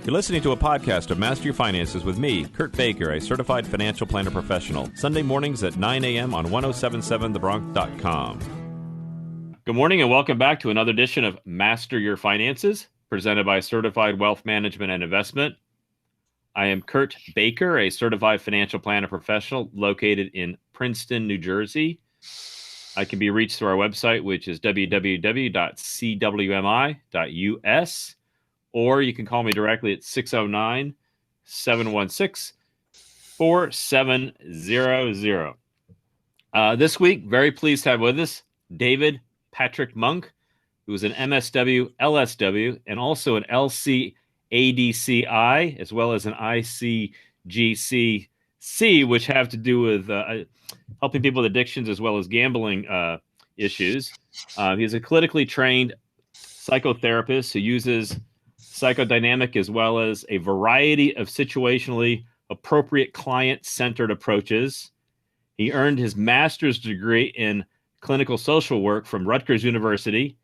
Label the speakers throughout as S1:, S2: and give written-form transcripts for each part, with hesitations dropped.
S1: You're listening to a podcast of Master Your Finances with me, Kurt Baker, a certified financial planner professional. Sunday mornings at 9 a.m. on 1077thebronx.com. Good morning and welcome back to another edition of Master Your Finances, presented by Certified Wealth Management and Investment. I am Kurt Baker, a certified financial planner professional located in Princeton, New Jersey. I can be reached through our website, which is www.cwmi.us. Or you can call me directly at 609-716-4700. This week, very pleased to have with us David Patrick Munck, who is an MSW, LSW, and also an LCADC-I, as well as an ICGC-C, which have to do with helping people with addictions as well as gambling issues. He's a clinically trained psychotherapist who uses psychodynamic as well as a variety of situationally appropriate client-centered approaches. He earned his master's degree in clinical social work from Rutgers University,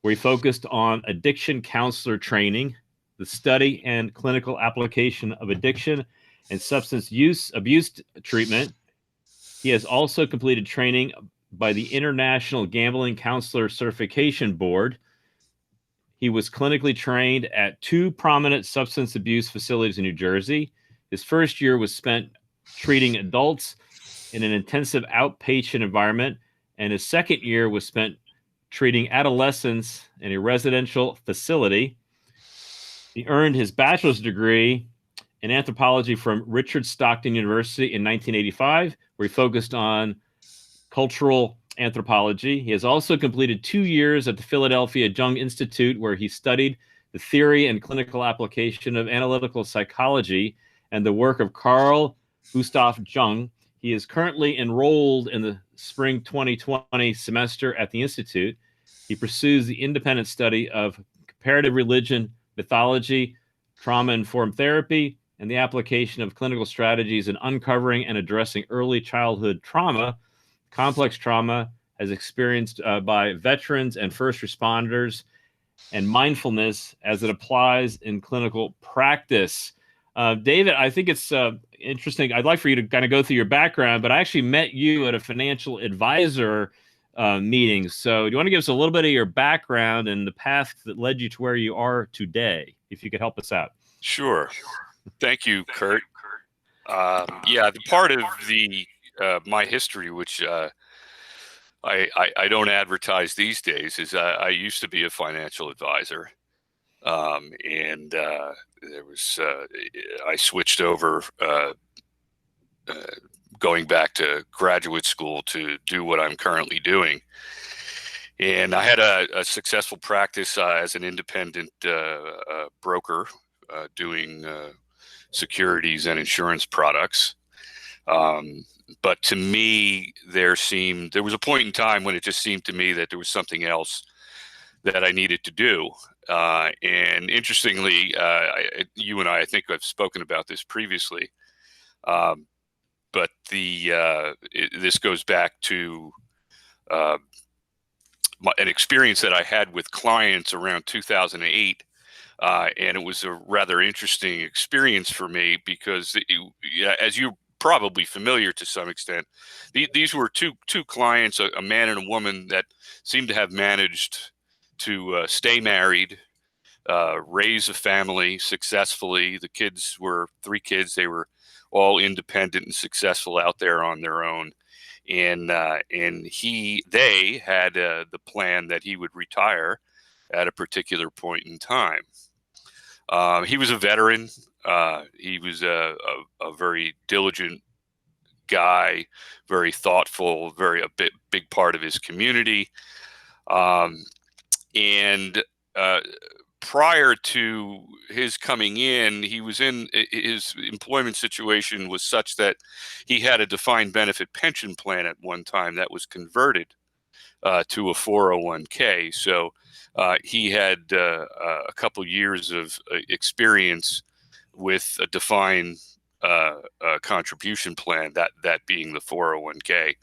S1: where he focused on addiction counselor training, the study and clinical application of addiction and substance abuse treatment. He has also completed training by the International Gambling Counselor Certification Board. He was clinically trained at two prominent substance abuse facilities in New Jersey. His first year was spent treating adults in an intensive outpatient environment, and his second year was spent treating adolescents in a residential facility. He earned his bachelor's degree in anthropology from Richard Stockton University in 1985, where he focused on cultural anthropology. He has also completed 2 years at the Philadelphia Jung Institute, where he studied the theory and clinical application of analytical psychology and the work of Carl Gustav Jung. He is currently enrolled in the spring 2020 semester at the Institute. He pursues the independent study of comparative religion, mythology, trauma-informed therapy, and the application of clinical strategies in uncovering and addressing early childhood trauma, complex trauma as experienced by veterans and first responders, and mindfulness as it applies in clinical practice. David, I think it's interesting. I'd like for you to kind of go through your background, but I actually met you at a financial advisor meeting. So do you want to give us a little bit of your background and the path that led you to where you are today, if you could help us out?
S2: Sure. Thank you, Kurt. The part of my history, which I don't advertise these days, is I used to be a financial advisor, and there was I switched over, going back to graduate school to do what I'm currently doing, and I had a successful practice as an independent broker, doing securities and insurance products. But to me, there was a point in time when it just seemed to me that there was something else that I needed to do. And interestingly, you and I think I've spoken about this previously, but this goes back to an experience that I had with clients around 2008. And it was a rather interesting experience for me because, as you're probably familiar to some extent, these were two clients, a man and a woman, that seemed to have managed to stay married, raise a family successfully. The kids were 3 kids. They were all independent and successful out there on their own. And they had the plan that he would retire at a particular point in time. He was a veteran. He was a very diligent guy, very thoughtful, big part of his community. And prior to his coming in, his employment situation was such that he had a defined benefit pension plan at one time that was converted to a 401k. So he had a couple years of experience with a defined contribution plan, that being the 401k.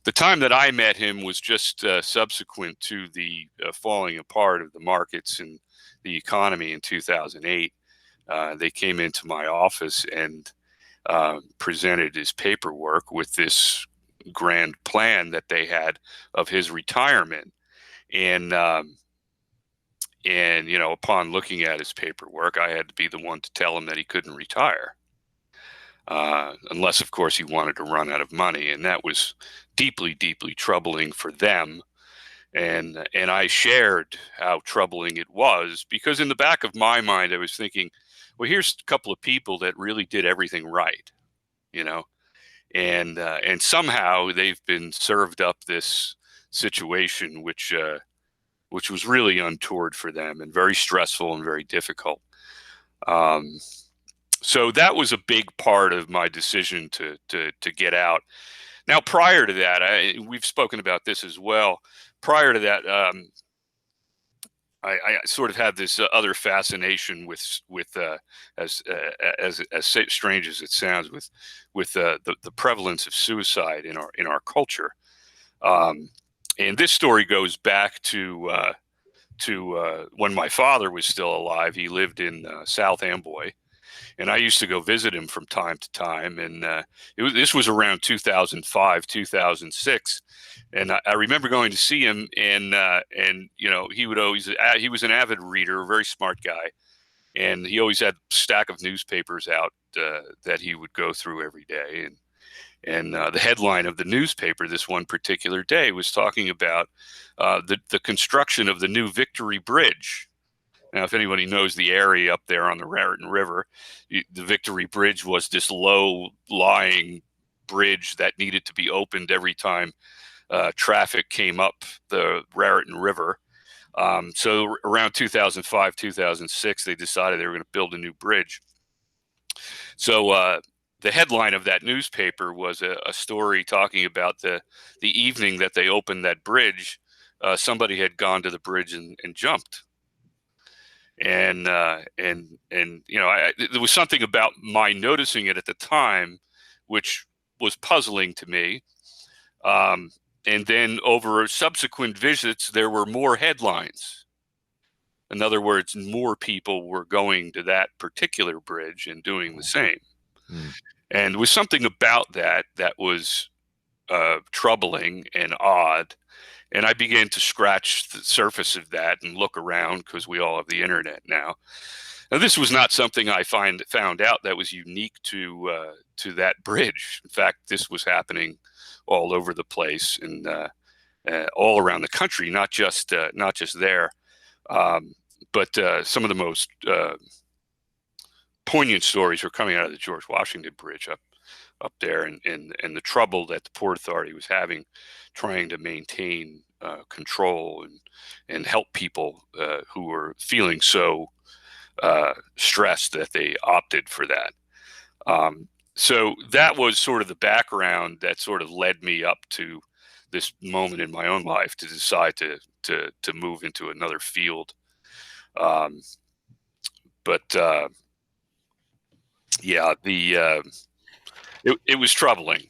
S2: The time that I met him was just subsequent to the falling apart of the markets and the economy in 2008. They came into my office and presented his paperwork with this grand plan that they had of his retirement. And upon looking at his paperwork, I had to be the one to tell him that he couldn't retire, unless, of course, he wanted to run out of money. And that was deeply, deeply troubling for them. And I shared how troubling it was, because in the back of my mind, I was thinking, well, here's a couple of people that really did everything right, and somehow they've been served up this situation, which was really untoward for them and very stressful and very difficult. So that was a big part of my decision to get out. Now, prior to that, we've spoken about this as well. Prior to that, I sort of had this other fascination with as strange as it sounds, with the prevalence of suicide in our culture. And this story goes back to when my father was still alive. He lived in South Amboy, and I used to go visit him from time to time. And this was around 2005, 2006. And I remember going to see him, and he was an avid reader, a very smart guy, and he always had a stack of newspapers out that he would go through every day. And the headline of the newspaper this one particular day was talking about the construction of the new Victory Bridge. Now, if anybody knows the area up there on the Raritan River, the Victory Bridge was this low-lying bridge that needed to be opened every time traffic came up the Raritan River. So around 2005, 2006, they decided they were going to build a new bridge. So the headline of that newspaper was a story talking about the evening that they opened that bridge. Somebody had gone to the bridge and jumped. And there was something about my noticing it at the time, which was puzzling to me. And then over subsequent visits, there were more headlines. In other words, more people were going to that particular bridge and doing the same. And there was something about that was troubling and odd. And I began to scratch the surface of that and look around, because we all have the internet now. Now, this was not something I found out that was unique to that bridge. In fact, this was happening all over the place and all around the country, not just there. But some of the most poignant stories were coming out of the George Washington Bridge up there, and the trouble that the Port Authority was having trying to maintain control and help people who were feeling so stressed that they opted for that. So that was sort of the background that sort of led me up to this moment in my own life to decide to move into another field. It was troubling.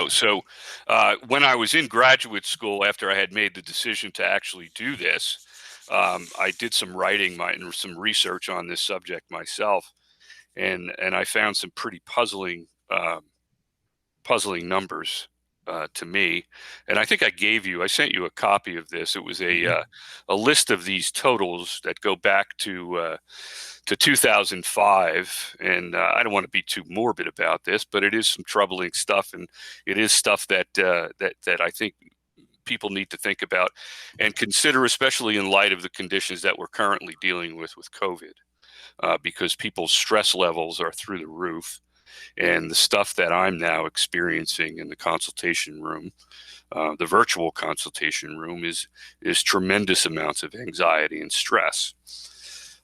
S2: So when I was in graduate school, after I had made the decision to actually do this, I did some writing and some research on this subject myself, and I found some pretty puzzling numbers to me. And I think I sent you a copy of this. It was a list of these totals that go back to 2005. And I don't want to be too morbid about this, but it is some troubling stuff, and it is stuff that I think people need to think about and consider, especially in light of the conditions that we're currently dealing with COVID, because people's stress levels are through the roof. And the stuff that I'm now experiencing in the consultation room, the virtual consultation room, is tremendous amounts of anxiety and stress.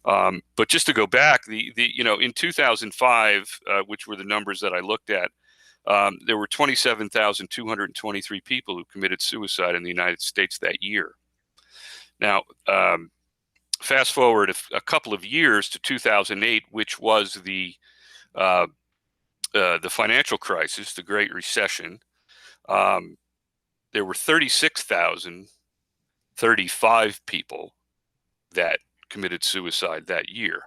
S2: But just to go back, in 2005, which were the numbers that I looked at, there were 27,223 people who committed suicide in the United States that year. Now, fast forward a couple of years to 2008, which was the financial crisis, the Great Recession. There were 36,035 people that committed suicide that year.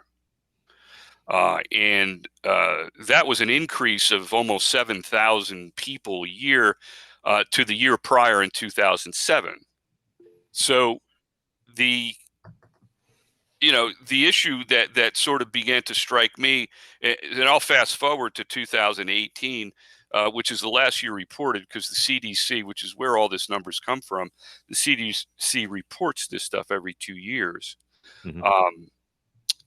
S2: and that was an increase of almost 7,000 people a year to the year prior in 2007. So the issue that sort of began to strike me, and I'll fast forward to 2018, which is the last year reported, because the CDC, which is where all this numbers come from, the CDC reports this stuff every 2 years.
S1: Mhm.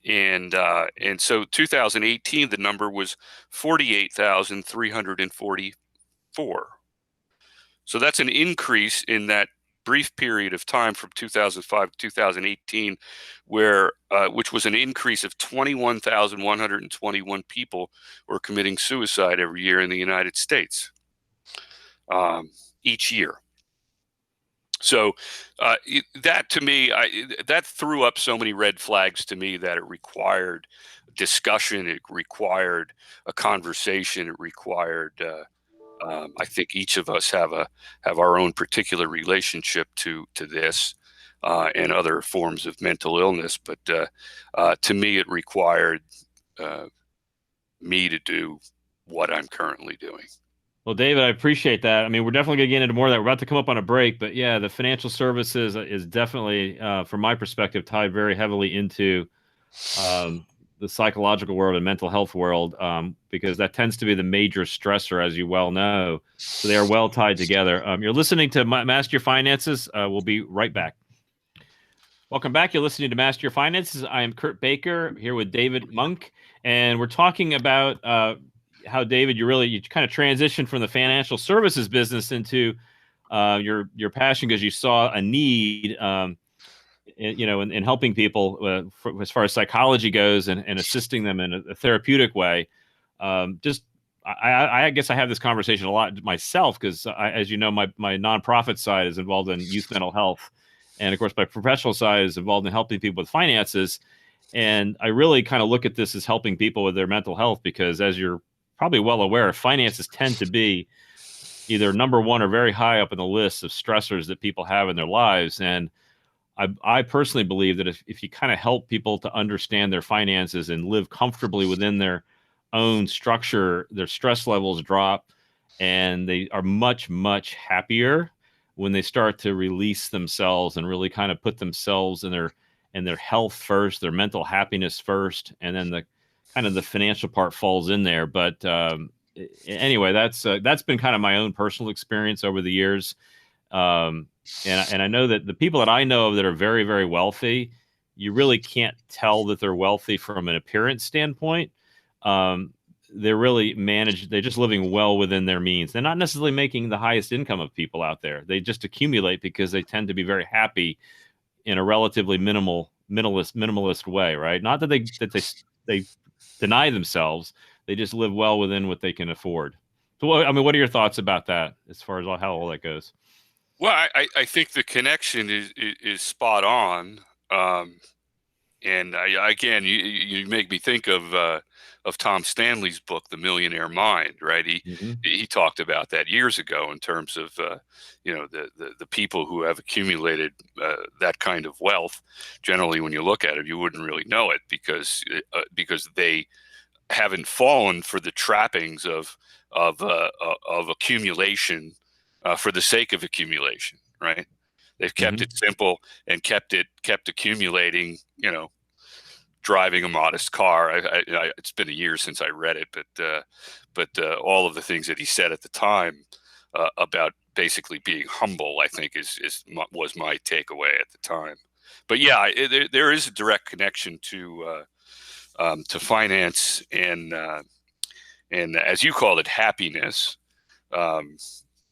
S2: And so 2018, the number was 48,344. So that's an increase in that brief period of time from 2005 to 2018, which was an increase of 21,121 people were committing suicide every year in the United States, each year. So that, to me, that threw up so many red flags to me that it required discussion, it required a conversation, it required. I think each of us have our own particular relationship to this and other forms of mental illness, but to me, it required me to do what I'm currently doing.
S1: Well, David, I appreciate that. I mean, we're definitely going to get into more of that. We're about to come up on a break, but yeah, the financial services is definitely, from my perspective, tied very heavily into the psychological world and mental health world, because that tends to be the major stressor, as you well know. So they are well tied together. You're listening to Master Your Finances. We'll be right back. Welcome back. You're listening to Master Your Finances. I am Kurtis Baker here with David Munck, and we're talking about how, David, you kind of transitioned from the financial services business into your passion because you saw a need, in helping people as far as psychology goes and assisting them in a therapeutic way. I guess I have this conversation a lot myself because, as you know, my nonprofit side is involved in youth mental health. And of course, my professional side is involved in helping people with finances. And I really kind of look at this as helping people with their mental health because, as you're probably well aware, finances tend to be either number one or very high up in the list of stressors that people have in their lives. And I personally believe that if you kind of help people to understand their finances and live comfortably within their own structure, their stress levels drop and they are much, much happier when they start to release themselves and really kind of put themselves and their health first, their mental happiness first, and then the kind of the financial part falls in there. But anyway, that's been kind of my own personal experience over the years. And I know that the people that I know of that are very, very wealthy, you really can't tell that they're wealthy from an appearance standpoint. They're really they're just living well within their means. They're not necessarily making the highest income of people out there. They just accumulate because they tend to be very happy in a relatively minimalist way, right? Not that they deny themselves. They just live well within what they can afford. So, what are your thoughts about that as far as how all that goes?
S2: Well, I think the connection is spot on. And again, you make me think of Tom Stanley's book, The Millionaire Mind, right? He talked about that years ago in terms of the people who have accumulated that kind of wealth. Generally, when you look at it, you wouldn't really know it because they haven't fallen for the trappings of accumulation for the sake of accumulation, right? They've kept it simple and kept accumulating, driving a modest car. It's been a year since I read it, but all of the things that he said at the time about basically being humble, I think was my takeaway at the time. But yeah, there is a direct connection to finance and as you call it, happiness.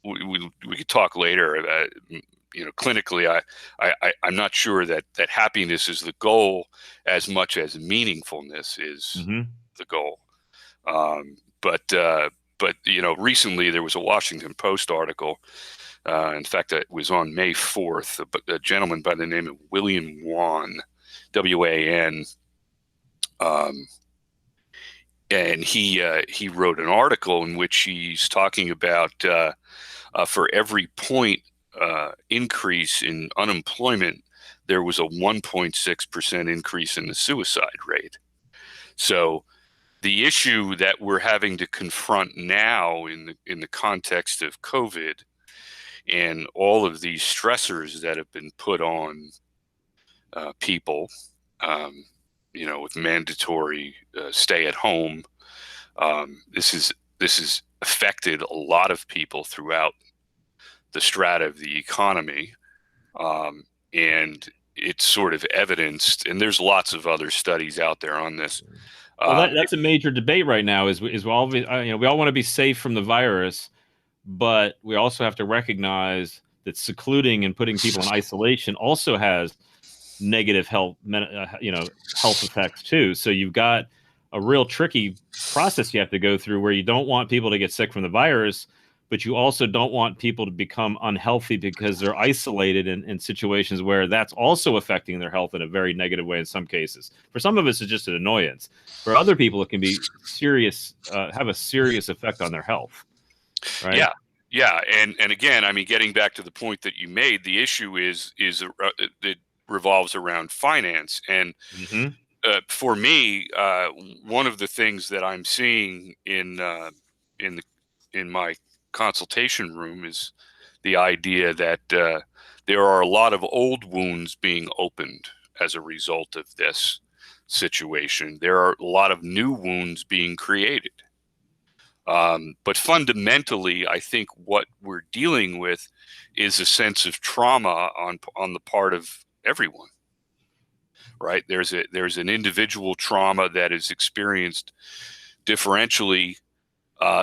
S2: We could talk later. Clinically, I'm not sure that happiness is the goal as much as meaningfulness is the goal. But recently there was a Washington Post article. In fact, it was on May 4th. A gentleman by the name of William Wan, W-A-N, and he wrote an article in which he's talking about for every point increase in unemployment, there was a 1.6% increase in the suicide rate. So The issue that we're having to confront now in the context of COVID and all of these stressors that have been put on people, with mandatory stay at home, this is affected a lot of people throughout the strata of the economy, and it's sort of evidenced. And there's lots of other studies out there on this.
S1: Well, that's a major debate right now. Is we all we all want to be safe from the virus, but we also have to recognize that secluding and putting people in isolation also has negative health effects too. So you've got a real tricky process you have to go through where you don't want people to get sick from the virus, but you also don't want people to become unhealthy because they're isolated in situations where that's also affecting their health in a very negative way in some cases. For some of us, it's just an annoyance. For other people, it can be serious, have a serious effect on their health. Right?
S2: Yeah. And again, I mean, getting back to the point that you made, the issue is it revolves around finance. And for me, one of the things that I'm seeing in my consultation room is the idea that there are a lot of old wounds being opened as a result of this situation. There are a lot of new wounds being created. But fundamentally, I think what we're dealing with is a sense of trauma on the part of everyone. Right? There's an individual trauma that is experienced differentially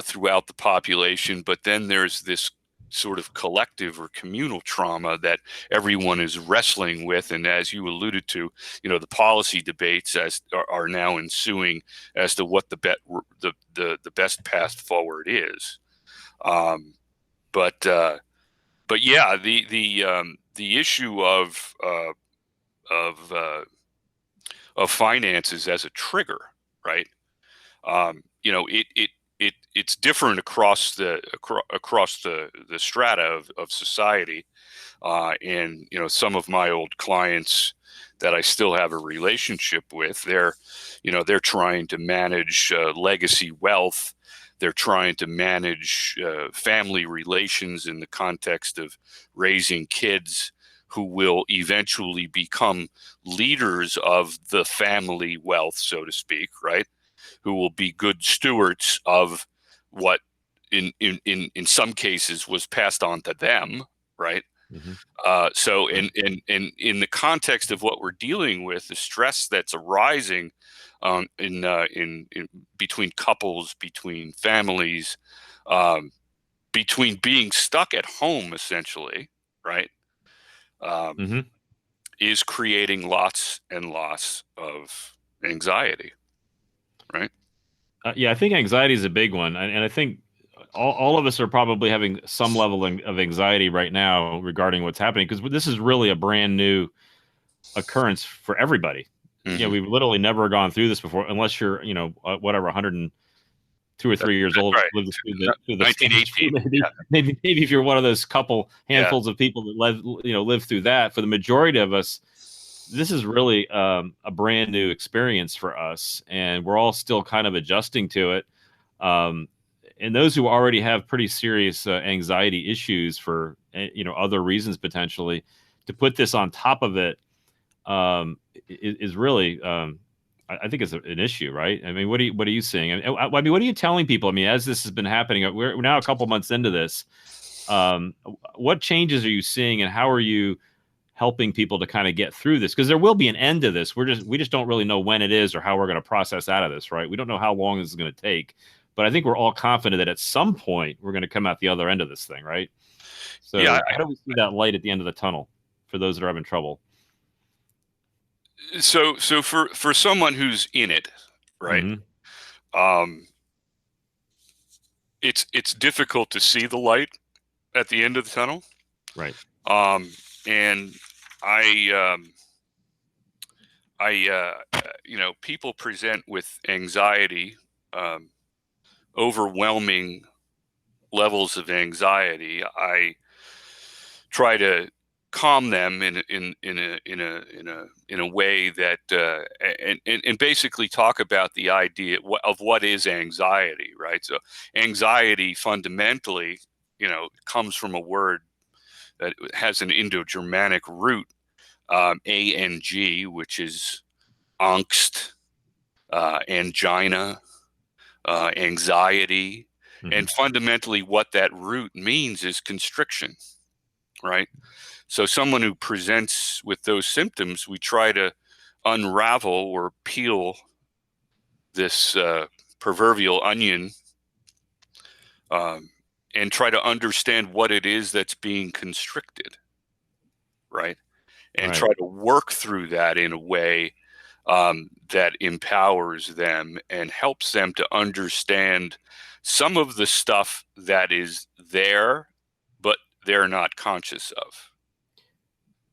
S2: throughout the population, but then there's this sort of collective or communal trauma that everyone is wrestling with. And as you alluded to, the policy debates are now ensuing as to what the best path forward is. But yeah, the issue of finances as a trigger, right? It's different across the strata of society, and some of my old clients that I still have a relationship with, they're trying to manage legacy wealth. They're trying to manage family relations in the context of raising kids who will eventually become leaders of the family wealth, so to speak, right? Who will be good stewards of what in some cases was passed on to them, right? So in the context of what we're dealing with, the stress that's arising in between couples, between families, between being stuck at home, essentially, right? Is creating lots and lots of anxiety, right?
S1: Yeah, I think anxiety is a big one. And I think all of us are probably having some level of anxiety right now regarding what's happening, because this is really a brand new occurrence for everybody. We've literally never gone through this before, unless you're, whatever, 102 or 3 years old,
S2: right.
S1: lived through the
S2: 1918.
S1: Maybe if you're one of those couple handfuls of people that live through that. For the majority of us, this is really a brand new experience for us, and we're all still kind of adjusting to it. And those who already have pretty serious anxiety issues for other reasons potentially, to put this on top of it is really I think it's an issue, right? I mean, what are you seeing? I mean, what are you telling people? I mean, as this has been happening, we're now a couple months into this. What changes are you seeing, and how are you helping people to kind of get through this? Because there will be an end to this. We just don't really know when it is or how we're going to process out of this, right? We don't know how long this is going to take, but I think we're all confident that at some point we're going to come out the other end of this thing, right? So how do we see that light at the end of the tunnel for those that are having trouble?
S2: So for someone who's in it, right? It's difficult to see the light at the end of the tunnel,
S1: right?
S2: And people present with anxiety, overwhelming levels of anxiety. I try to calm them in a way that and basically talk about the idea of what is anxiety, right? So anxiety fundamentally, comes from a word that has an Indo-Germanic root, ang, which is angst, angina, anxiety, and fundamentally what that root means is constriction, right? So someone who presents with those symptoms, we try to unravel or peel this proverbial onion, and try to understand what it is that's being constricted, right? And try to work through that in a way that empowers them and helps them to understand some of the stuff that is there, but they're not conscious of.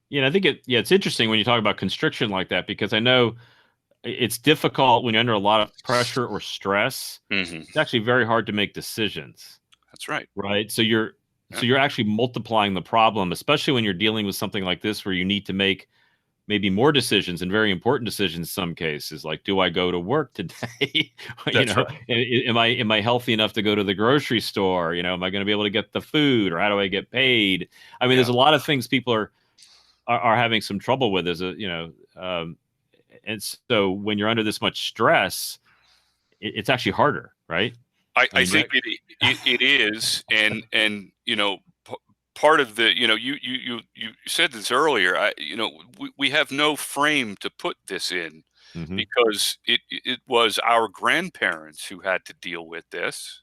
S1: Yeah, I think it's interesting when you talk about constriction like that, because I know it's difficult when you're under a lot of pressure or stress. It's actually very hard to make decisions.
S2: That's right.
S1: Right. So you're actually multiplying the problem, especially when you're dealing with something like this, where you need to make maybe more decisions, and very important decisions in some cases, like, do I go to work today?
S2: That's right.
S1: Am I healthy enough to go to the grocery store? Am I going to be able to get the food, or how do I get paid? I mean, there's a lot of things people are having some trouble with, and so when you're under this much stress, it's actually harder, right?
S2: I think it is, and part of the, you said this earlier. We have no frame to put this in, because it was our grandparents who had to deal with this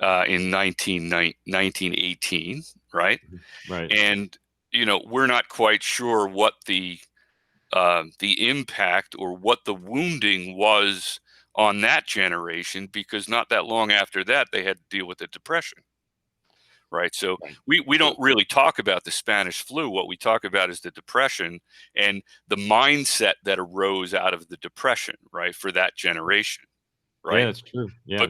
S2: in 1918, right?
S1: Right.
S2: And we're not quite sure what the impact or what the wounding was on that generation, because not that long after that, they had to deal with the Depression, right? So we don't really talk about the Spanish flu. What we talk about is the Depression and the mindset that arose out of the Depression, right, for that generation, right?
S1: Yeah, that's true. Yeah,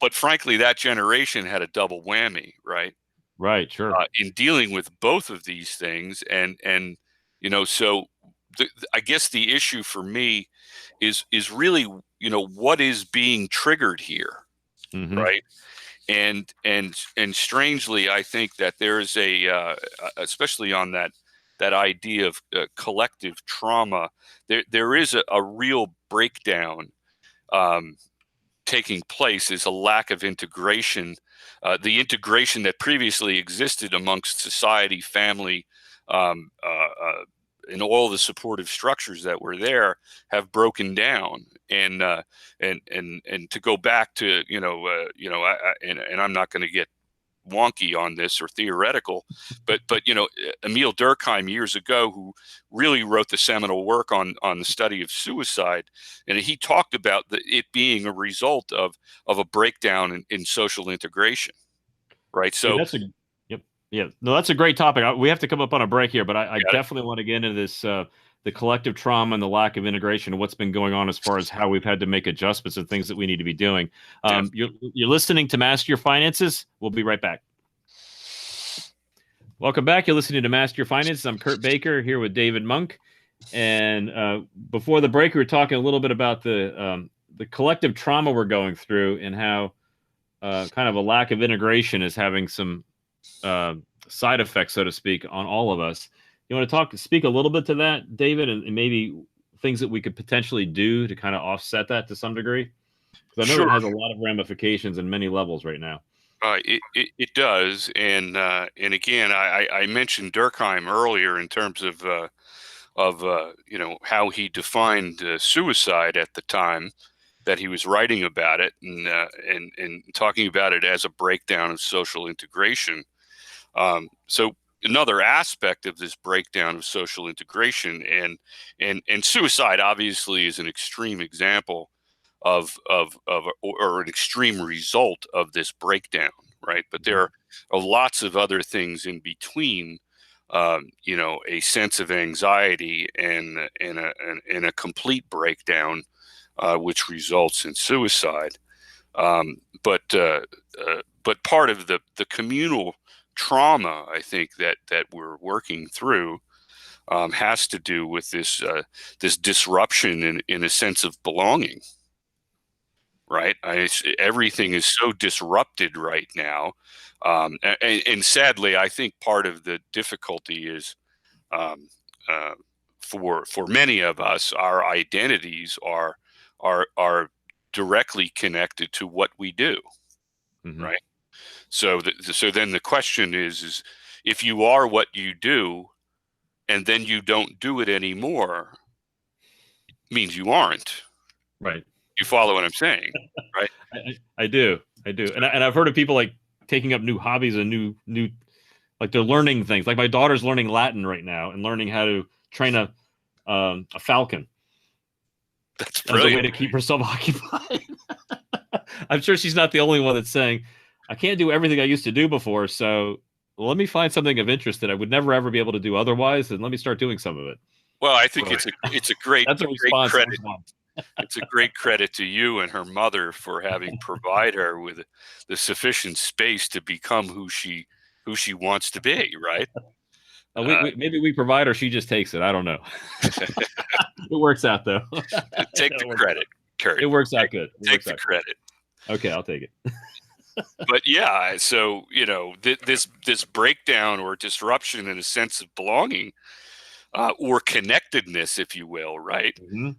S2: but frankly, that generation had a double whammy, right?
S1: Right, sure.
S2: In dealing with both of these things, and so I guess the issue for me is really, what is being triggered here, right? And strangely, I think that there's especially on that idea of collective trauma, there is a real breakdown taking place. Is a lack of integration, the integration that previously existed amongst society, family, and all the supportive structures that were there have broken down. And to go back to, and I'm not going to get wonky on this or theoretical, but Emil Durkheim years ago, who really wrote the seminal work on the study of suicide, and he talked about it being a result of a breakdown in social integration, right? So
S1: yeah, no, that's a great topic. We have to come up on a break here, but I definitely want to get into this, the collective trauma and the lack of integration, and what's been going on as far as how we've had to make adjustments and things that we need to be doing. You're listening to Master Your Finances. We'll be right back. Welcome back. You're listening to Master Your Finances. I'm Kurtis Baker here with David Munck. And before the break, we were talking a little bit about the collective trauma we're going through, and how kind of a lack of integration is having some side effects, so to speak, on all of us. You want to speak a little bit to that, David, and maybe things that we could potentially do to kind of offset that to some degree? Because I know it has a lot of ramifications in many levels right now.
S2: It does, and again, I mentioned Durkheim earlier in terms of how he defined suicide at the time that he was writing about it, and talking about it as a breakdown of social integration. So another aspect of this breakdown of social integration, and suicide obviously is an extreme example of or an extreme result of this breakdown, right? But there are lots of other things in between, a sense of anxiety and a complete breakdown, which results in suicide. But part of the communal trauma, I think, that we're working through has to do with this disruption in a sense of belonging. Right, everything is so disrupted right now, and sadly, I think part of the difficulty is um, for many of us, our identities are directly connected to what we do.
S1: Mm-hmm.
S2: Right. So so then the question is if you are what you do, and then you don't do it anymore, means you aren't.
S1: Right.
S2: You follow what I'm saying, right?
S1: I do, and I've heard of people like taking up new hobbies and new like they're learning things. Like my daughter's learning Latin right now and learning how to train a falcon.
S2: That's brilliant.
S1: As a way to keep herself occupied. I'm sure she's not the only one that's saying, I can't do everything I used to do before, so let me find something of interest that I would never ever be able to do otherwise, and let me start doing some of it.
S2: Well, I think it's a great
S1: that's a response.
S2: Great credit. It's a great credit to you and her mother for having provided her with the sufficient space to become who she wants to be, right?
S1: Maybe we provide her, she just takes it. I don't know. It works out though.
S2: Take the credit, Kurt.
S1: It works out good.
S2: Take the credit.
S1: Okay, I'll take it.
S2: But yeah, so this breakdown or disruption in a sense of belonging or connectedness, if you will, right?
S1: Mm-hmm.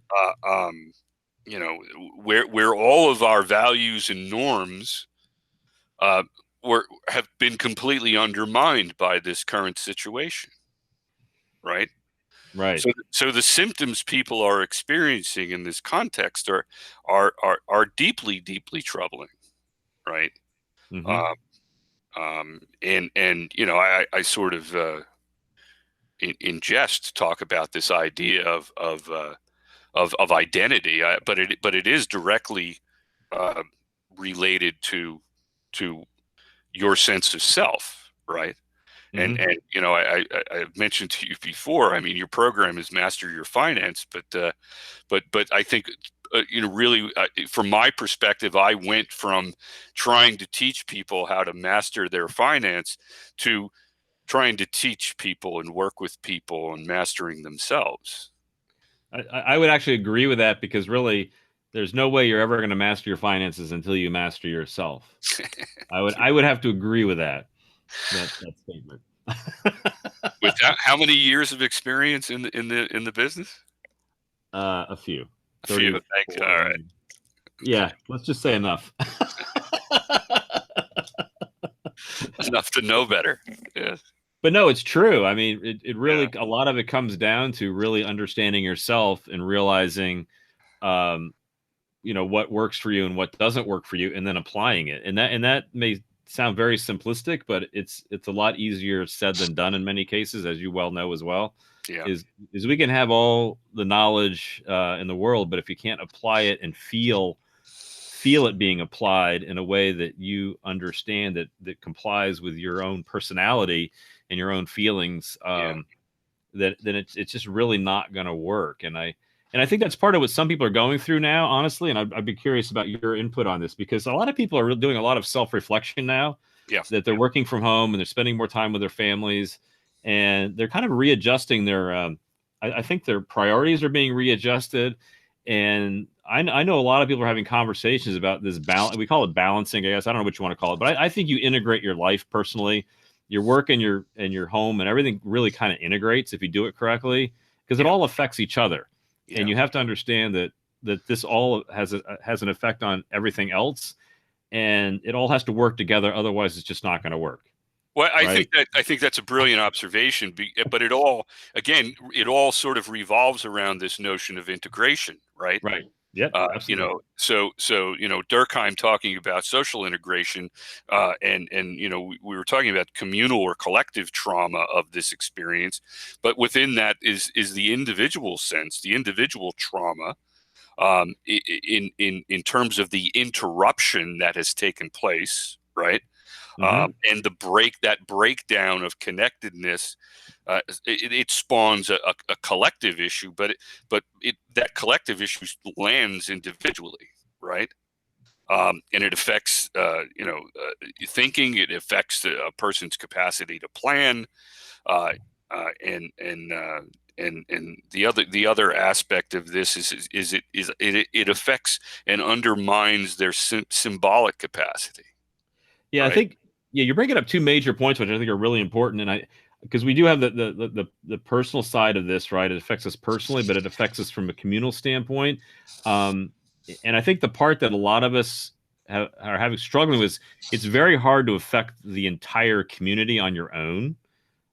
S2: Where all of our values and norms have been completely undermined by this current situation, right?
S1: Right.
S2: So the symptoms people are experiencing in this context are deeply, deeply troubling, right?
S1: Mm-hmm.
S2: And I sort of in jest talk about this idea of identity, but it is directly related to your sense of self, right? Mm-hmm. And I mentioned to you before. I mean, your program is Master Your Finance, but I think really from my perspective, I went from trying to teach people how to master their finance to trying to teach people and work with people and mastering themselves.
S1: I would actually agree with that, because really there's no way you're ever going to master your finances until you master yourself. I would have to agree with that statement.
S2: With how many years of experience in the business?
S1: A few.
S2: A few. Thanks. All right.
S1: Yeah, let's just say enough.
S2: Enough to know better. Yeah.
S1: But no, it's true. I mean, it really, a lot of it comes down to really understanding yourself and realizing, what works for you and what doesn't work for you, and then applying it. And that may sound very simplistic, but it's a lot easier said than done in many cases, as you well know as well.
S2: Yeah.
S1: Is we can have all the knowledge in the world, but if you can't apply it and feel it being applied in a way that you understand that complies with your own personality and your own feelings, then it's just really not going to work. And I think that's part of what some people are going through now, honestly. And I'd be curious about your input on this, because a lot of people are doing a lot of self-reflection now.
S2: Yeah.
S1: That they're working from home and they're spending more time with their families, and they're kind of readjusting their. I think their priorities are being readjusted, and I know a lot of people are having conversations about this balance. We call it balancing, I guess. I don't know what you want to call it, but I think you integrate your life personally, your work and your home, and everything really kind of integrates if you do it correctly, because it all affects each other. Yeah. And you have to understand that this all has an effect on everything else, and it all has to work together. Otherwise, it's just not going to work.
S2: Well, I think that's a brilliant observation, but it all sort of revolves around this notion of integration, right?
S1: Right. Yeah.
S2: So Durkheim talking about social integration, and we were talking about communal or collective trauma of this experience, but within that is the individual sense, the individual trauma, in terms of the interruption that has taken place, right? Mm-hmm. And that breakdown of connectedness, it spawns a collective issue, but that collective issue lands individually, right? and it affects thinking. It affects a person's capacity to plan, and the other aspect of this is it affects and undermines their symbolic capacity.
S1: Yeah, I
S2: Right?
S1: think you're bringing up two major points, which I think are really important, and because we do have the personal side of this, right? It affects us personally, but it affects us from a communal standpoint. Um, and I think the part that a lot of us are having struggling with, it's very hard to affect the entire community on your own.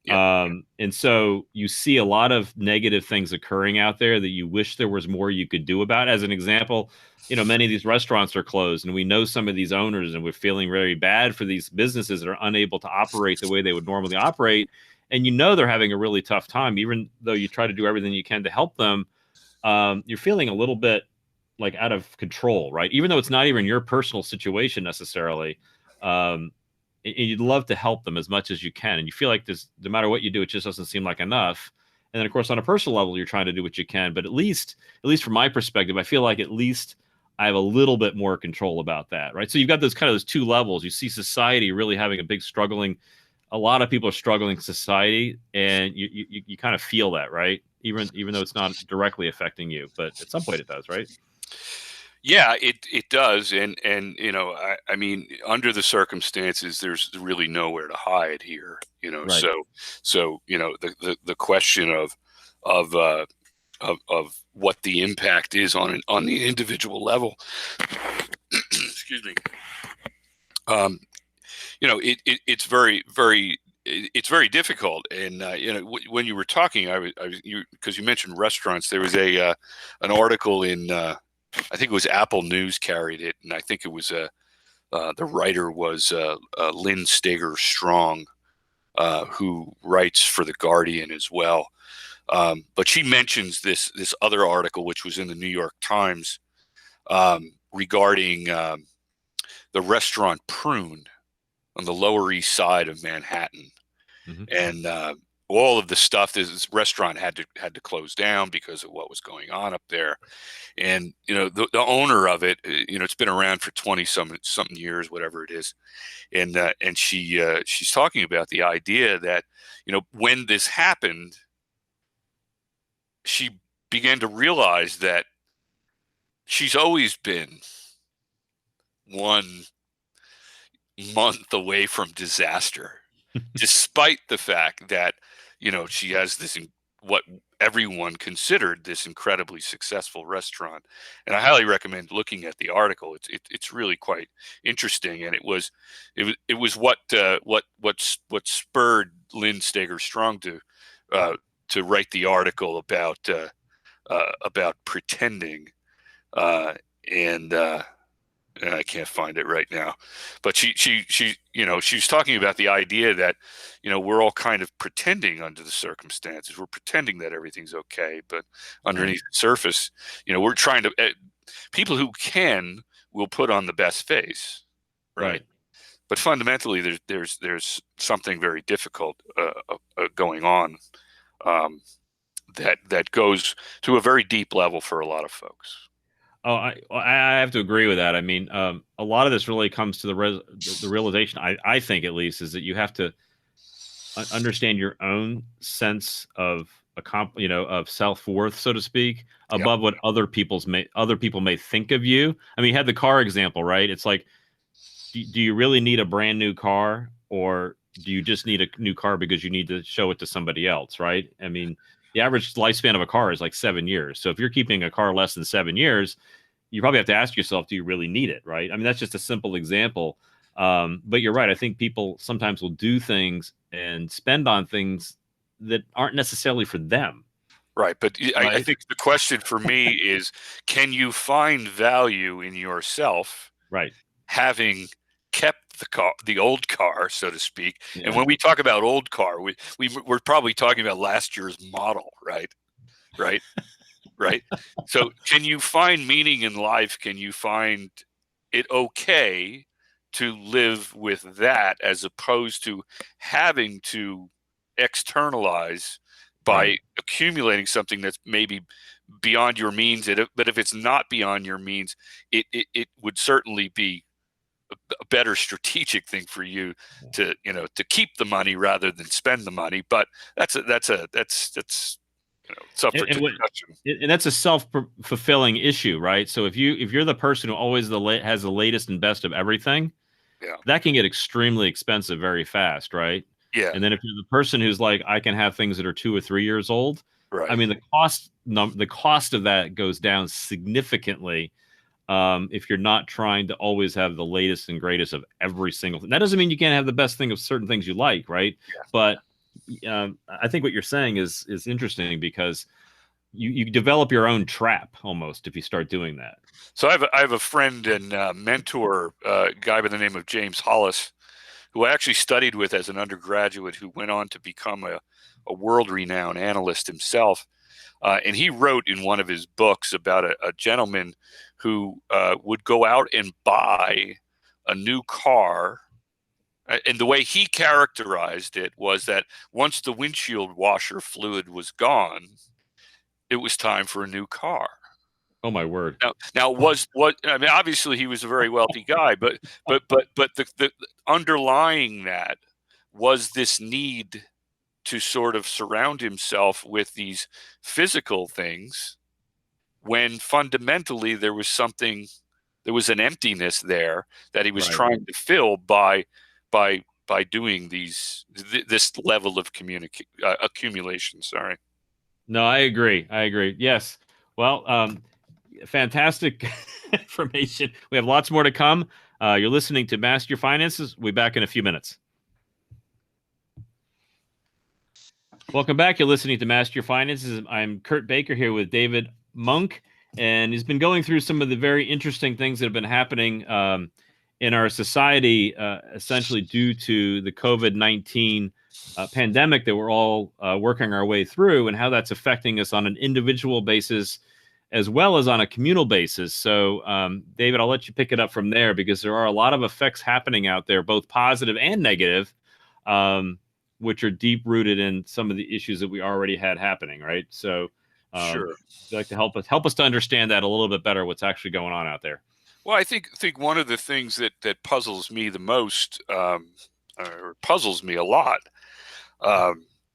S2: Yeah.
S1: And so you see a lot of negative things occurring out there that you wish there was more you could do about. As an example, many of these restaurants are closed, and we know some of these owners, and we're feeling very bad for these businesses that are unable to operate the way they would normally operate. And they're having a really tough time, even though you try to do everything you can to help them. You're feeling a little bit like out of control, right? Even though it's not even your personal situation necessarily. And you'd love to help them as much as you can, and you feel like this, no matter what you do, it just doesn't seem like enough. And then, of course, on a personal level, you're trying to do what you can, but at least from my perspective, I feel like at least I have a little bit more control about that, right? So you've got those two levels. You see society really having a lot of people are struggling in society, and you kind of feel that, right? Even though it's not directly affecting you, but at some point it does, right?
S2: Yeah, it does, and I mean, under the circumstances, there's really nowhere to hide here,
S1: Right.
S2: So the question of what the impact is on the individual level, excuse me, it's very difficult, and when you were talking, because you mentioned restaurants, there was an article in. I think it was Apple News carried it, and I think it was the writer was Lynn Steger Strong, who writes for The Guardian as well. But she mentions this other article, which was in the New York Times, regarding the restaurant Prune on the Lower East Side of Manhattan, and all of the stuff. This restaurant had to close down because of what was going on up there. And the owner of it, it's been around for 20 something years, whatever it is, and she's talking about the idea that when this happened, she began to realize that she's always been 1 month away from disaster, despite the fact that she has this what everyone considered this incredibly successful restaurant. And I highly recommend looking at the article. It's really quite interesting, and it was what spurred Lynn Steger Strong to write the article about pretending, and I can't find it right now, but she's talking about the idea that we're all kind of pretending under the circumstances. We're pretending that everything's okay, but underneath the surface, we're trying to. People who will put on the best face, right? But fundamentally, there's something very difficult going on, that goes to a very deep level for a lot of folks.
S1: Oh, I have to agree with that. I mean, a lot of this really comes to the realization, I think at least, is that you have to understand your own sense of of self-worth, so to speak, above what other people may think of you. I mean, you had the car example, right? It's like, do you really need a brand new car, or do you just need a new car because you need to show it to somebody else, right? I mean, the average lifespan of a car is like 7 years. So if you're keeping a car less than 7 years, you probably have to ask yourself, do you really need it, right? I mean, that's just a simple example. But you're right. I think people sometimes will do things and spend on things that aren't necessarily for them.
S2: Right. But I think the question for me is, can you find value in yourself,
S1: right,
S2: having kept the old car, so to speak?
S1: Yeah.
S2: And when we talk about old car, we're probably talking about last year's model, right? Right. So can you find meaning in life? Can you find it okay to live with that, as opposed to having to externalize by accumulating something that's maybe beyond your means. But if it's not beyond your means, it would certainly be a better strategic thing for you to keep the money rather than spend the money. But that's it's up for discussion.
S1: And that's a self-fulfilling issue, right? So if you're the person who always has the latest and best of everything, that can get extremely expensive very fast, right?
S2: Yeah.
S1: And then if you're the person who's like, I can have things that are 2 or 3 years old,
S2: right.
S1: I mean, the cost of that goes down significantly if you're not trying to always have the latest and greatest of every single thing. That doesn't mean you can't have the best thing of certain things you like, right?
S2: Yeah.
S1: But I think what you're saying is interesting because you develop your own trap almost if you start doing that.
S2: So I have a friend and mentor, a guy by the name of James Hollis, who I actually studied with as an undergraduate, who went on to become a world-renowned analyst himself. And he wrote in one of his books about a gentleman who would go out and buy a new car. And the way he characterized it was that once the windshield washer fluid was gone, it was time for a new car.
S1: Oh my word!
S2: Now I mean, obviously he was a very wealthy guy, but the underlying that was this need to sort of surround himself with these physical things, when fundamentally there was an emptiness there that he was trying to fill by doing this level of accumulation. Sorry.
S1: No, I agree. Yes. Well, fantastic information. We have lots more to come. You're listening to Master Your Finances. We'll be back in a few minutes. Welcome back. You're listening to Master Your Finances. I'm Kurt Baker here with David Munck, and he's been going through some of the very interesting things that have been happening in our society, essentially due to the COVID-19 pandemic that we're all working our way through, and how that's affecting us on an individual basis as well as on a communal basis. So, David, I'll let you pick it up from there, because there are a lot of effects happening out there, both positive and negative, which are deep rooted in some of the issues that we already had happening, right? So,
S2: sure.
S1: Would you like to help us to understand that a little bit better, what's actually going on out there?
S2: Well, I think one of the things that puzzles me the most, or puzzles me a lot,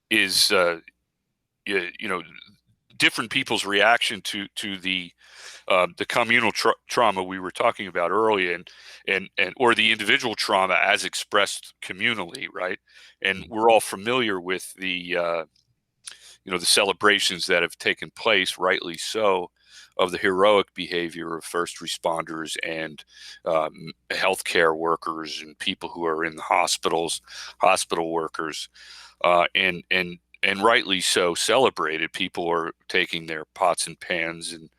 S2: is different people's reaction to the communal trauma we were talking about earlier, and or the individual trauma as expressed communally, right? And we're all familiar with the the celebrations that have taken place, rightly so, of the heroic behavior of first responders and healthcare workers and people who are in the hospitals, hospital workers, and rightly so celebrated. People are taking their pots and pans, and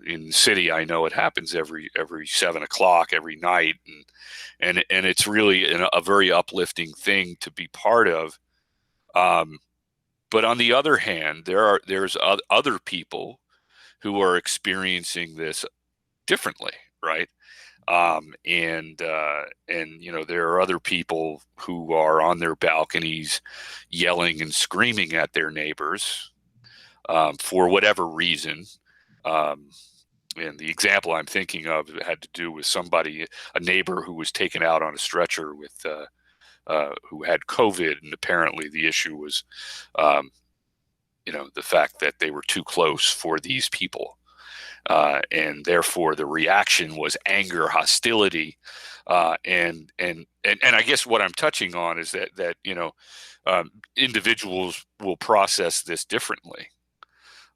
S2: in the city, I know it happens every 7 o'clock every night, and it's really a very uplifting thing to be part of. But on the other hand, there's other people who are experiencing this differently, right? And there are other people who are on their balconies yelling and screaming at their neighbors for whatever reason. And the example I'm thinking of had to do with a neighbor who was taken out on a stretcher with who had COVID, and apparently the issue was the fact that they were too close for these people. And therefore the reaction was anger, hostility, and I guess what I'm touching on is that individuals will process this differently,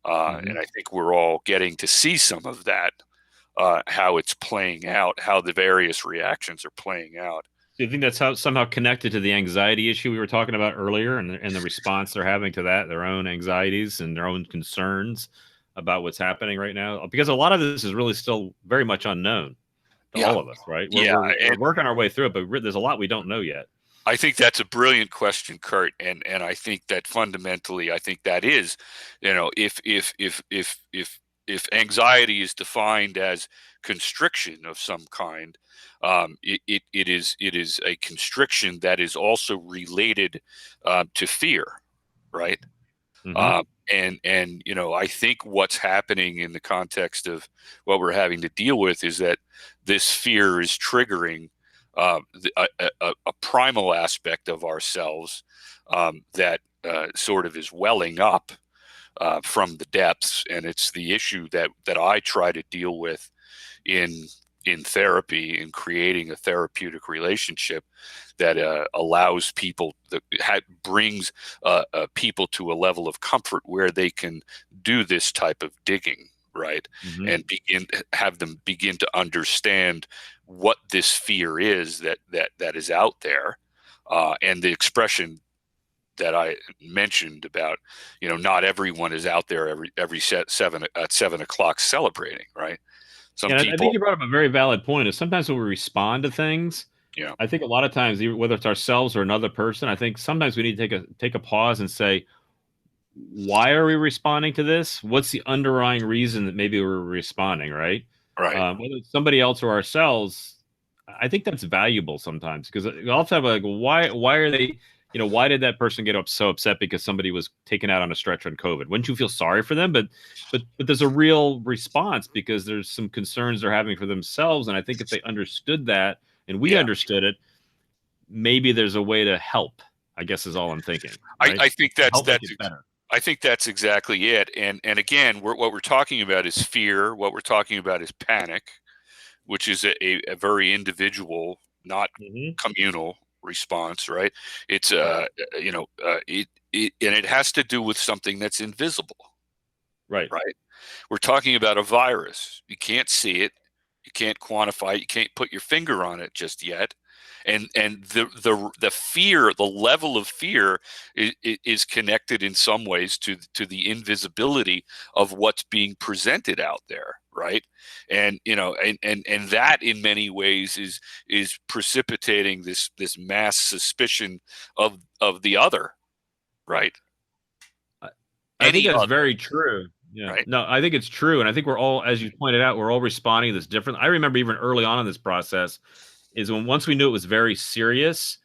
S2: and I think we're all getting to see some of that, how it's playing out, how the various reactions are playing out.
S1: Do you think that's somehow connected to the anxiety issue we were talking about earlier, and the response they're having to that, their own anxieties and their own concerns about what's happening right now? Because a lot of this is really still very much unknown to all of us, right? We're working our way through it, but there's a lot we don't know yet.
S2: I think that's a brilliant question, Kurt, and I think that fundamentally, I think that is, if anxiety is defined as constriction of some kind, it is a constriction that is also related to fear, right? Mm-hmm. And I think what's happening in the context of what we're having to deal with is that this fear is triggering a primal aspect of ourselves that sort of is welling up from the depths, and it's the issue that I try to deal with in therapy, in creating a therapeutic relationship that allows people, brings people to a level of comfort where they can do this type of digging, right?
S1: Mm-hmm.
S2: And have them begin to understand what this fear is that is out there, and the expression that I mentioned about, not everyone is out there every 7 o'clock celebrating, right? Some
S1: And I
S2: people,
S1: think you brought up a very valid point. Is sometimes when we respond to things,
S2: yeah,
S1: I think a lot of times, whether it's ourselves or another person, I think sometimes we need to take a pause and say, why are we responding to this? What's the underlying reason that maybe we're responding, right?
S2: right.
S1: Whether it's somebody else or ourselves, I think that's valuable sometimes, because we also have like, why are they, why did that person get so upset because somebody was taken out on a stretcher on COVID? Wouldn't you feel sorry for them? But there's a real response because there's some concerns they're having for themselves. And I think if they understood that and we
S2: Yeah.
S1: understood it, maybe there's a way to help, I guess is all I'm thinking. Right?
S2: I think that's
S1: better.
S2: I think that's exactly it. And again, what we're talking about is fear. What we're talking about is panic, which is a very individual, not communal response, right? It's and it has to do with something that's invisible,
S1: Right.
S2: We're talking about a virus. You can't see it, you can't quantify it, you can't put your finger on it just yet. And the fear, the level of fear is connected in some ways to the invisibility of what's being presented out there, right? And and that in many ways is precipitating this mass suspicion of the other, right?
S1: I think that's
S2: other,
S1: very true. Yeah.
S2: right?
S1: No, I think it's true. And I think we're all, as you pointed out, we're all responding to this different. I remember even early on in this process is once we knew it was very serious,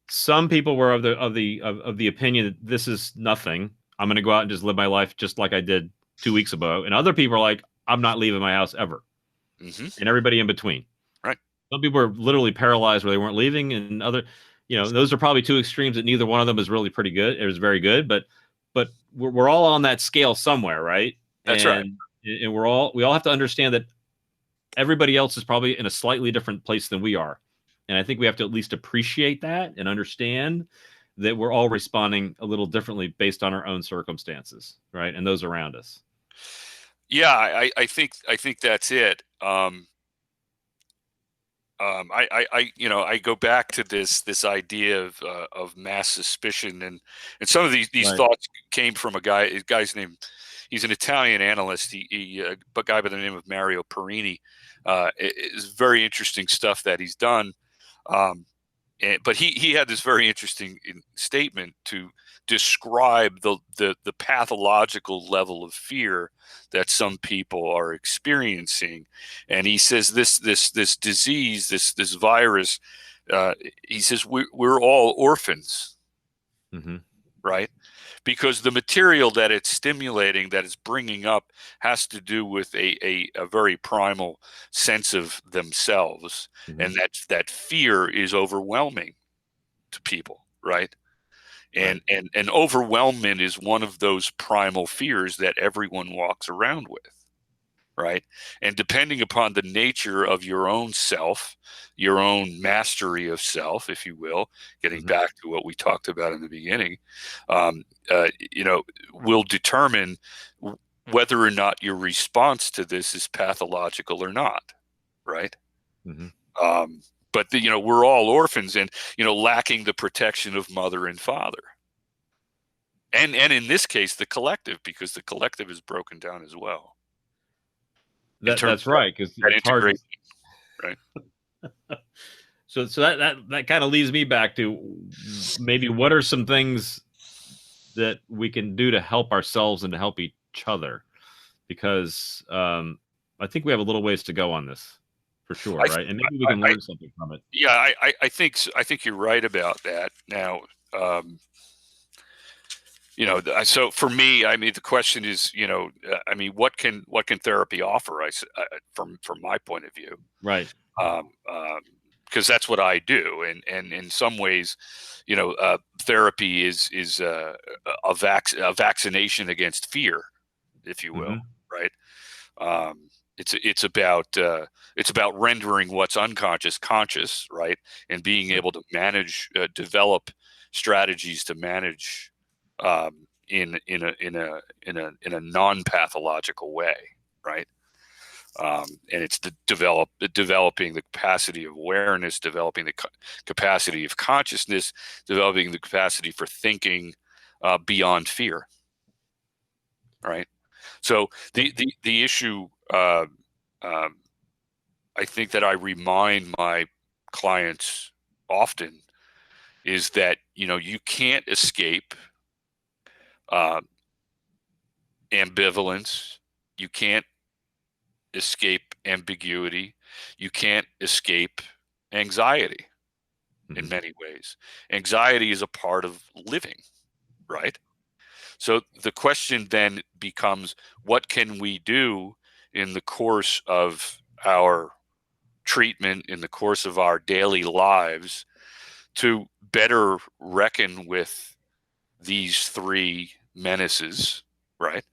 S1: some people were of the opinion that this is nothing. I'm going to go out and just live my life just like I did 2 weeks ago. And other people are like, I'm not leaving my house ever. And everybody in between.
S2: Right.
S1: Some people were literally paralyzed where they weren't leaving, and other, those are probably two extremes that neither one of them is really pretty good. It was very good, but we're all on that scale somewhere, right?
S2: That's right.
S1: And we all have to understand that everybody else is probably in a slightly different place than we are. And I think we have to at least appreciate that and understand that we're all responding a little differently based on our own circumstances, right? And those around us.
S2: Yeah, I think that's it. I go back to this idea of mass suspicion, and some of these
S1: Right.
S2: thoughts came from a guy's name. He's an Italian analyst. A guy by the name of Mario Perini. It's very interesting stuff that he's done. But he had this very interesting statement to describe the pathological level of fear that some people are experiencing. And he says this disease, this virus, he says we're all orphans, right? Because the material that it's stimulating, that it's bringing up, has to do with a very primal sense of themselves, and that fear is overwhelming to people, right? And overwhelmment is one of those primal fears that everyone walks around with, right? And depending upon the nature of your own self, your own mastery of self, if you will, getting back to what we talked about in the beginning, will determine whether or not your response to this is pathological or not, right? But we're all orphans, and lacking the protection of mother and father, and in this case the collective, because the collective is broken down as well.
S1: That's right, because
S2: it's hard, right?
S1: So that kind of leads me back to maybe what are some things that we can do to help ourselves and to help each other, because I think we have a little ways to go on this. For sure, right? And maybe we can learn something from it.
S2: Yeah, I think you're right about that. Now, So for me, I mean, the question is, I mean, what can therapy offer? From my point of view,
S1: Right.
S2: Because that's what I do, and in some ways, therapy is a vaccination against fear, if you will, right? Um, it's about rendering what's unconscious conscious, right, and being able to manage, develop strategies to manage in a non-pathological way, right? And it's developing the capacity of awareness, developing the capacity of consciousness, developing the capacity for thinking beyond fear, right? So the issue, I think that I remind my clients often is that you can't escape ambivalence. You can't escape ambiguity. You can't escape anxiety in many ways. Anxiety is a part of living, right? So the question then becomes, what can we do in the course of our treatment, in the course of our daily lives, to better reckon with these three menaces, right?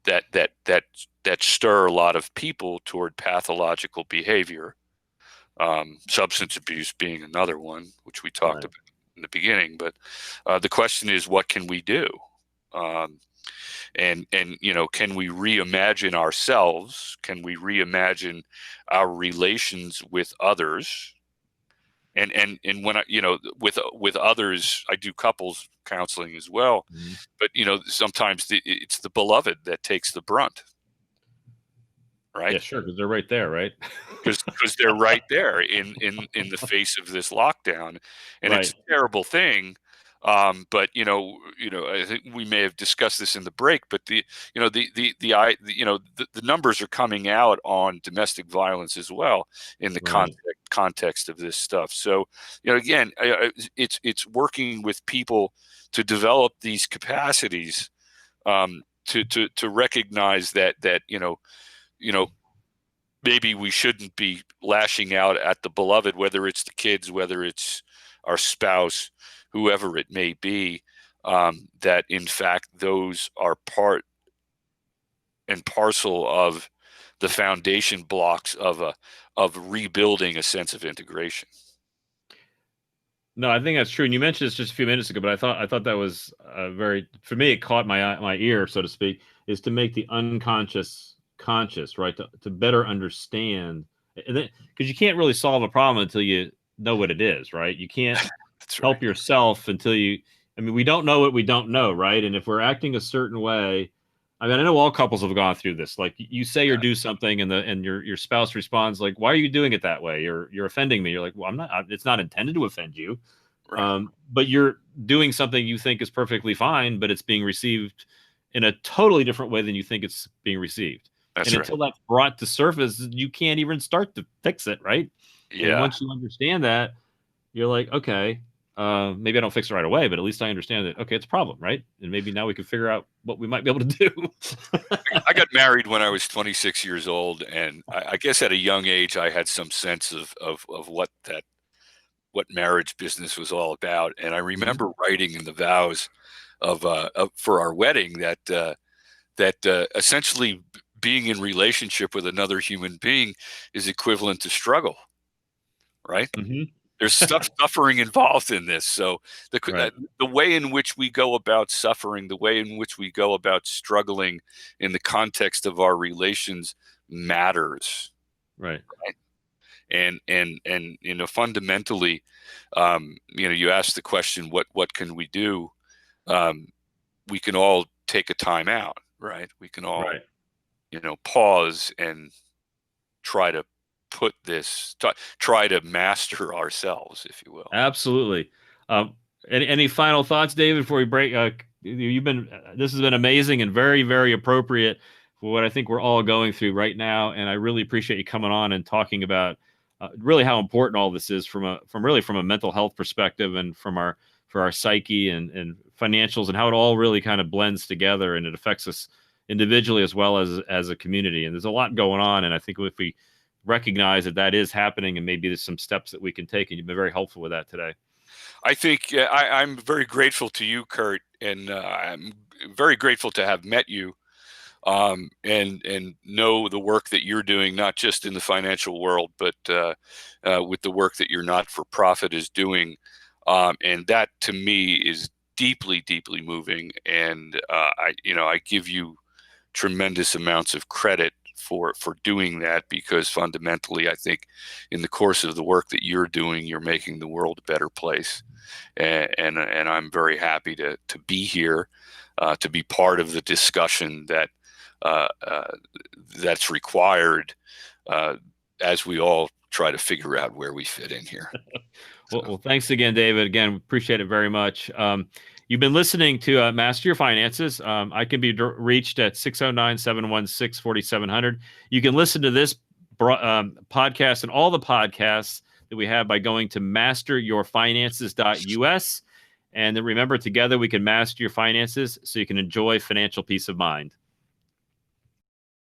S2: That stir a lot of people toward pathological behavior, substance abuse being another one, which we talked about in the beginning. But the question is, what can we do? And can we reimagine ourselves? Can we reimagine our relations with others? And when with others, I do couples counseling as well. But sometimes it's the beloved that takes the brunt, right?
S1: Yeah, sure, because they're right there, right?
S2: Because they're right there in the face of this lockdown, and it's a terrible thing. But I think we may have discussed this in the break, but the numbers are coming out on domestic violence as well in the context of this stuff. So again, it's working with people to develop these capacities, to recognize that maybe we shouldn't be lashing out at the beloved, whether it's the kids, whether it's our spouse, whoever it may be, that in fact those are part and parcel of the foundation blocks of rebuilding a sense of integration.
S1: No, I think that's true. And you mentioned this just a few minutes ago, but I thought that was for me, it caught my ear, so to speak, is to make the unconscious conscious, right? To better understand, because you can't really solve a problem until you know what it is, right? You can't help yourself until we don't know what we don't know, right? And if we're acting a certain way, I know all couples have gone through this. Like you say or do something, and your spouse responds like, "Why are you doing it that way? You're offending me." You're like, "Well, I'm not. It's not intended to offend you." Right. But you're doing something you think is perfectly fine, but it's being received in a totally different way than you think it's being received. Until that's brought to surface, you can't even start to fix it, right? Yeah. And once you understand that, you're like, okay, maybe I don't fix it right away, but at least I understand that, okay, it's a problem, right? And maybe now we can figure out what we might be able to do.
S2: I got married when I was 26 years old, and I guess at a young age, I had some sense of what marriage business was all about. And I remember writing in the vows for our wedding that essentially being in relationship with another human being is equivalent to struggle, right? There's suffering involved in this. So the way in which we go about suffering, the way in which we go about struggling in the context of our relations matters.
S1: Right.
S2: And fundamentally, you ask the question, what can we do? We can all take a time out, right? We can all, pause and try to try to master ourselves, if you will.
S1: Absolutely. Any final thoughts, David, before we break? This has been amazing and very, very appropriate for what I think we're all going through right now. And I really appreciate you coming on and talking about really how important all this is from a mental health perspective and from our for our psyche and financials, and how it all really kind of blends together, and it affects us individually as well as a community. And there's a lot going on, and I think if we recognize that is happening, and maybe there's some steps that we can take, and you've been very helpful with that today.
S2: I think I'm very grateful to you, Kurt, and I'm very grateful to have met you, and know the work that you're doing, not just in the financial world, but with the work that your not-for-profit is doing. And that to me is deeply, deeply moving. And I give you tremendous amounts of credit for doing that, because fundamentally, I think in the course of the work that you're doing, you're making the world a better place. And I'm very happy to be here, to be part of the discussion that's required as we all try to figure out where we fit in here.
S1: Well, thanks again, David. Again, appreciate it very much. You've been listening to Master Your Finances. I can be reached at 609-716-4700. You can listen to this podcast and all the podcasts that we have by going to masteryourfinances.us. And then remember, together we can master your finances so you can enjoy financial peace of mind.